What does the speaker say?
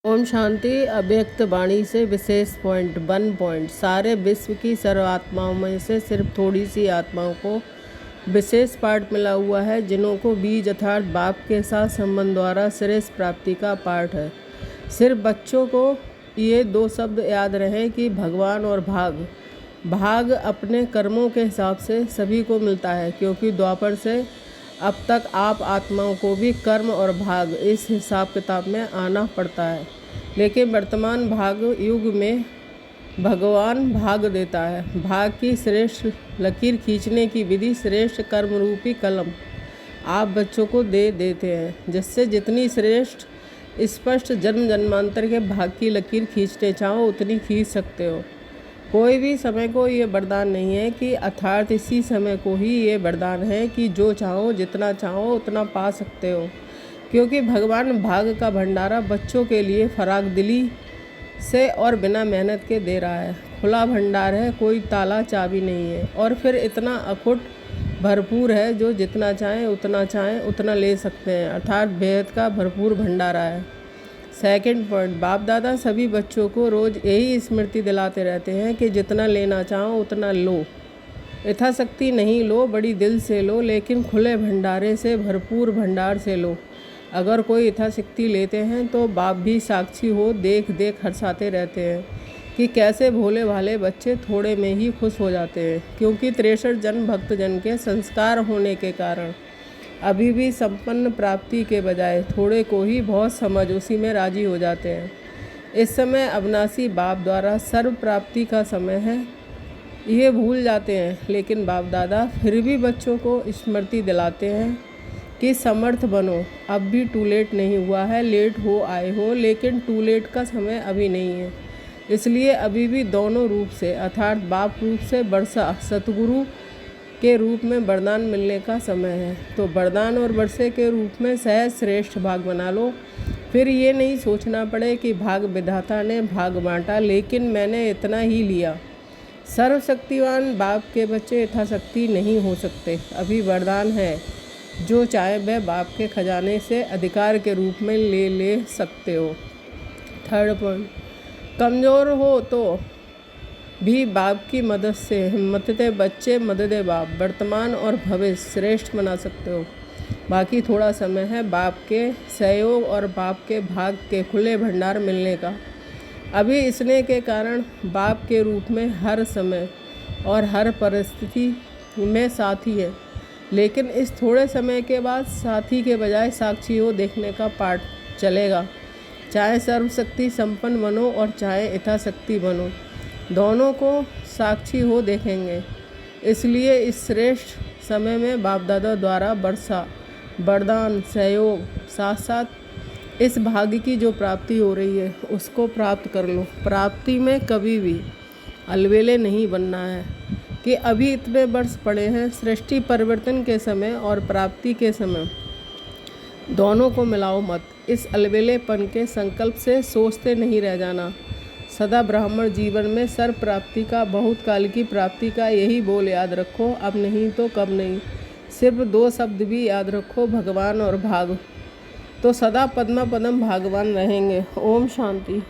ओम शांति। अव्यक्त वाणी से विशेष point 1 point. सारे विश्व की सर्व आत्माओं में से सिर्फ थोड़ी सी आत्माओं को विशेष पाठ मिला हुआ है, जिन्हों को बीज अर्थात बाप के साथ संबंध द्वारा श्रेष्ठ प्राप्ति का पाठ है। सिर्फ बच्चों को ये 2 शब्द याद रहे कि भगवान और भाग। भाग अपने कर्मों के हिसाब से सभी को मिलता है, क्योंकि द्वापर से अब तक आप आत्माओं को भी कर्म और भाग इस हिसाब किताब में आना पड़ता है, लेकिन वर्तमान भाग युग में भगवान भाग देता है। भाग की श्रेष्ठ लकीर खींचने की विधि श्रेष्ठ कर्म रूपी कलम आप बच्चों को दे देते हैं, जिससे जितनी श्रेष्ठ स्पष्ट जन्म जन्मांतर के भाग की लकीर खींचने चाहो उतनी खींच सकते हो। कोई भी समय को ये वरदान नहीं है कि अर्थात इसी समय को ही ये वरदान है कि जो चाहो जितना चाहो उतना पा सकते हो, क्योंकि भगवान भाग का भंडारा बच्चों के लिए फराग दिली से और बिना मेहनत के दे रहा है। खुला भंडार है, कोई ताला चाबी नहीं है, और फिर इतना अखुट भरपूर है, जो जितना चाहें उतना ले सकते हैं, अर्थात बेहद का भरपूर भंडारा है। Second point. बाप दादा सभी बच्चों को रोज़ यही स्मृति दिलाते रहते हैं कि जितना लेना चाहो उतना लो। यथाशक्ति नहीं लो, बड़ी दिल से लो, लेकिन खुले भंडारे से भरपूर भंडार से लो। अगर कोई यथाशक्ति लेते हैं तो बाप भी साक्षी हो देख देख हर्षाते रहते हैं कि कैसे भोले भाले बच्चे थोड़े में ही खुश हो जाते हैं, क्योंकि 63 जन्म भक्तजन के संस्कार होने के कारण अभी भी संपन्न प्राप्ति के बजाय थोड़े को ही बहुत समझ उसी में राजी हो जाते हैं। इस समय अविनाशी बाप द्वारा सर्व प्राप्ति का समय है, ये भूल जाते हैं, लेकिन बाप दादा फिर भी बच्चों को स्मृति दिलाते हैं कि समर्थ बनो। अब भी टू लेट नहीं हुआ है, लेट हो आए हो, लेकिन टू लेट का समय अभी नहीं है। इसलिए अभी भी दोनों रूप से अर्थात बाप रूप से वर्षा सतगुरु के रूप में वरदान मिलने का समय है। तो वरदान और वर्षे के रूप में सहज श्रेष्ठ भाग बना लो। फिर ये नहीं सोचना पड़े कि भाग विधाता ने भाग बांटा, लेकिन मैंने इतना ही लिया। सर्वशक्तिवान बाप के बच्चे यथाशक्ति नहीं हो सकते। अभी वरदान है, जो चाहे वह बाप के खजाने से अधिकार के रूप में ले सकते हो। Third point. कमज़ोर हो तो भी बाप की मदद से हिम्मतते बच्चे मदद बाप वर्तमान और भविष्य श्रेष्ठ बना सकते हो। बाकी थोड़ा समय है बाप के सहयोग और बाप के भाग के खुले भंडार मिलने का। अभी स्नेह के कारण बाप के रूप में हर समय और हर परिस्थिति में साथी है, लेकिन इस थोड़े समय के बाद साथी के बजाय साक्षी हो देखने का पाठ चलेगा। चाहे सर्वशक्ति संपन्न बनो और चाहे यथाशक्ति बनो, दोनों को साक्षी हो देखेंगे। इसलिए इस श्रेष्ठ समय में बाप दादा द्वारा वर्षा वरदान सहयोग साथ साथ इस भाग्य की जो प्राप्ति हो रही है उसको प्राप्त कर लो। प्राप्ति में कभी भी अलवेले नहीं बनना है कि अभी इतने वर्ष पड़े हैं। सृष्टि परिवर्तन के समय और प्राप्ति के समय दोनों को मिलाओ मत। इस अलवेलेपन के संकल्प से सोचते नहीं रह जाना। सदा ब्राह्मण जीवन में सर्व प्राप्ति का बहुत काल की प्राप्ति का यही बोल याद रखो, अब नहीं तो कब नहीं। सिर्फ 2 शब्द भी याद रखो, भगवान और भाग, तो सदा पद्मा पदम भागवान रहेंगे। ओम शांति।